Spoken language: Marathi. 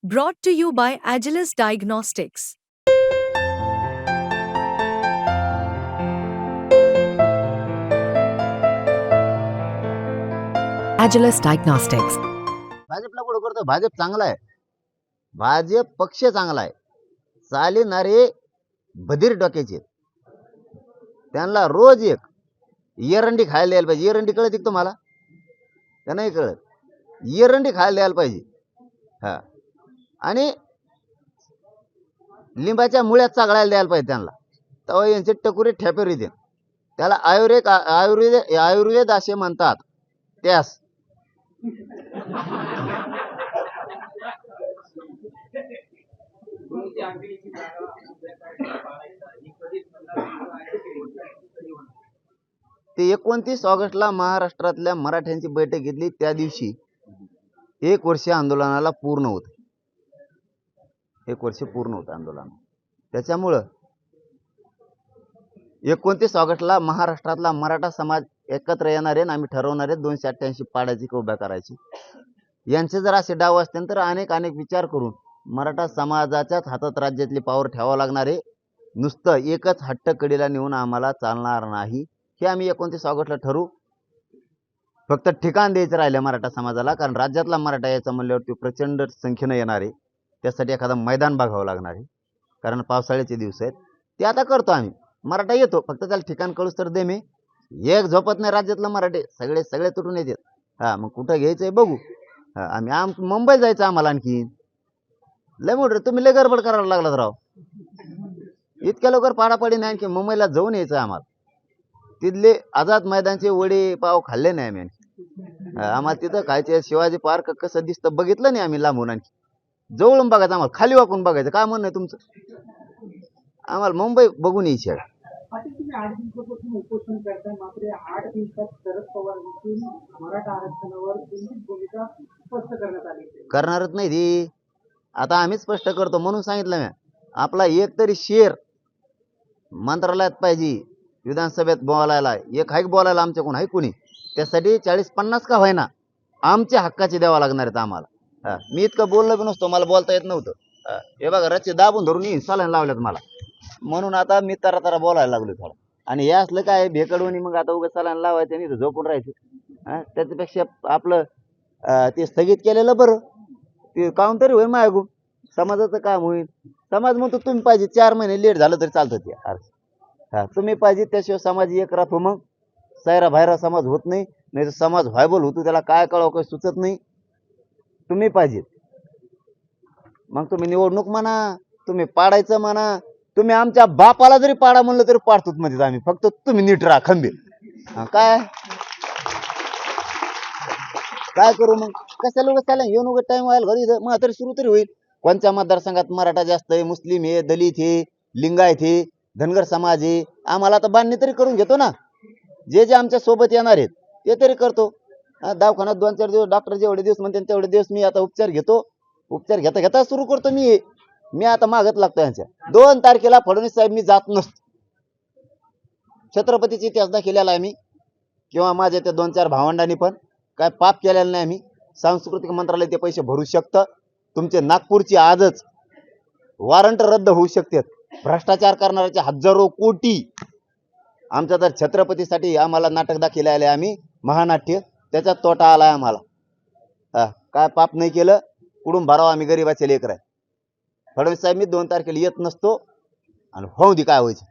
Brought to you by Agilus Diagnostics. Agilus Diagnostics. भाजपला कुठं करतो? भाजप चांगला आहे. भाजप पक्ष चांगला आहे. चालणारे बधीर डोक्याचे आहेत. त्यांना रोज एक एरंडी खायला द्यायला पाहिजे. एरंडी कळते का तुम्हाला? त्या नाही कळत. एरंडी खायला द्यायला पाहिजे. हा, आणि लिंबाच्या मुळ्यात चागळायला द्यायला पाहिजे त्यांना. तेव्हा यांचे टकुरे ठेपेरी देत. त्याला आयुर्वेद असे म्हणतात. त्यास ते 29 ऑगस्टला महाराष्ट्रातल्या मराठ्यांची बैठक घेतली. त्या दिवशी 1 वर्ष आंदोलनाला पूर्ण होते. 1 वर्ष पूर्ण होतं आंदोलन. त्याच्यामुळं 29 ऑगस्टला महाराष्ट्रातला मराठा समाज एकत्र येणारे आणि आम्ही ठरवणारे 288 पाड्याची उभ्या करायची. यांचे जर असे डाव असते तर अनेक विचार करून मराठा समाजाच्याच हातात राज्यातली पावर ठेवावं लागणार आहे. नुसतं एकच हट्ट कडीला नेऊन आम्हाला चालणार नाही. हे आम्ही 29 ऑगस्टला ठरवू. फक्त ठिकाण द्यायचं राहिलं मराठा समाजाला, कारण राज्यातला मराठा याचा म्हणल्यावरती प्रचंड संख्येनं येणार आहे. त्यासाठी एखादं मैदान बघावं लागणार आहे, कारण पावसाळ्याचे दिवस आहेत. ते आता करतो आम्ही. मराठा येतो, फक्त त्याला ठिकाण कळूस तर दे. मी एक झोपत नाही राज्यातलं मराठे, सगळे तुटून येतात. हा, मग कुठं घ्यायचंय बघू. आम्ही मुंबईत जायचं आम्हाला. आणखी लय मोठं तुम्ही लय गडबड करायला लागलात राव. इतक्या लवकर पाडापाडी नाही. आणखी मुंबईला जाऊन यायचं आम्हाला. तिथले आझाद मैदानचे वडे पाव खाल्ले नाही आम्ही. आम्हाला तिथं खायचे. शिवाजी पार्क कसं दिसतं बघितलं नाही आम्ही लांबून. आणखी जवळून बघायचं आम्हाला, खाली वाकून बघायचं. काय म्हणणं आहे तुमचं? आम्हाला मुंबई बघून यायची आहे. आता तुम्ही 8 दिवसापासून उपोषण करताय, मात्र 8 दिवसात शरद पवार मराठा आरक्षणावर तुमची भूमिका स्पष्ट करण्यात आली. करणारच नाही ती. आता आम्हीच स्पष्ट करतो म्हणून सांगितलं मी. आपला एक तरी शेर मंत्रालयात पाहिजे, विधानसभेत बोलायला. एक हाईक बोलायला आमच्याकडून आहे कुणी. त्यासाठी 40-50 का होईना आमच्या हक्काचे द्यावा लागणार आहेत आम्हाला. मी इतकं बोललो बी नसतो, मला बोलता येत नव्हतं. हे बघा, रच्चे दाबून धरून येईन सालान लावल्यात मला. म्हणून आता मी तरा बोलायला लागलो थोडं. आणि हे असलं काय भेकडून मग आता उगाच सालान लावायचं आणि झोपून राहायचं. त्याच्यापेक्षा आपलं ते स्थगित केलेलं बरं. ते काम तरी होईल मागून. समाजाचं काम होईल. समाज म्हणतो तुम्ही पाहिजे 4 महिने लेट झालं तरी चालतं ते. तुम्ही पाहिजे, त्याशिवाय समाज एक राहतो. मग सायरा बाहेर समाज होत नाही. नाही तर समाज व्हायबल होतो, त्याला काय कळावं काही सुचत नाही. तुम्ही पाहिजे. मग तुम्ही निवडणूक म्हणा, तुम्ही पाडायचं म्हणा, तुम्ही आमच्या बापाला जरी पाडा म्हणलं तरी पाडतोच मध्ये आम्ही. फक्त तुम्ही नीट राहा खंबीर. काय करू मग? कशाला उगाच चालेल येऊन उगाच टाइम व्हायला घरी. मग तरी सुरू तरी होईल. कोणत्या मतदारसंघात मराठा जास्त आहे, मुस्लिम आहे, दलित आहे, लिंगायत आहे, धनगर समाज आहे. आम्हाला आता बांधणी तरी करून घेतो ना. जे आमच्या सोबत येणार आहेत ते तरी करतो. दवाखान्यात 2-4 दिवस डॉक्टर जेवढे दिवस म्हणते तेवढे दिवस मी आता उपचार घेतो. उपचार घेता सुरू करतो मी आता मागत लागतो यांच्या. 2 तारखेला फडणवीस साहेब मी जात नसतो. छत्रपतीचा इतिहास दाखवलेला आहे मी, किंवा माझ्या त्या 2-4 भावंडांनी पण काय पाप केलेलं नाही. आम्ही सांस्कृतिक मंत्रालय ते पैसे भरू शकतं. तुमचे नागपूरची आजच वॉरंट रद्द होऊ शकतात. भ्रष्टाचार करणाऱ्याचे हजारो कोटी. आमच्या तर छत्रपतीसाठी आम्हाला नाटक दाखवले आले आम्ही, महानाट्य. त्याच्यात तोटा आलाय आम्हाला. काय पाप नाही केलं, कुठून भरावं आम्ही गरीबाचे लेकर आहे. फडणवीस साहेब मी 2 तारखेला येत नसतो, आणि होऊ दे काय व्हायचं.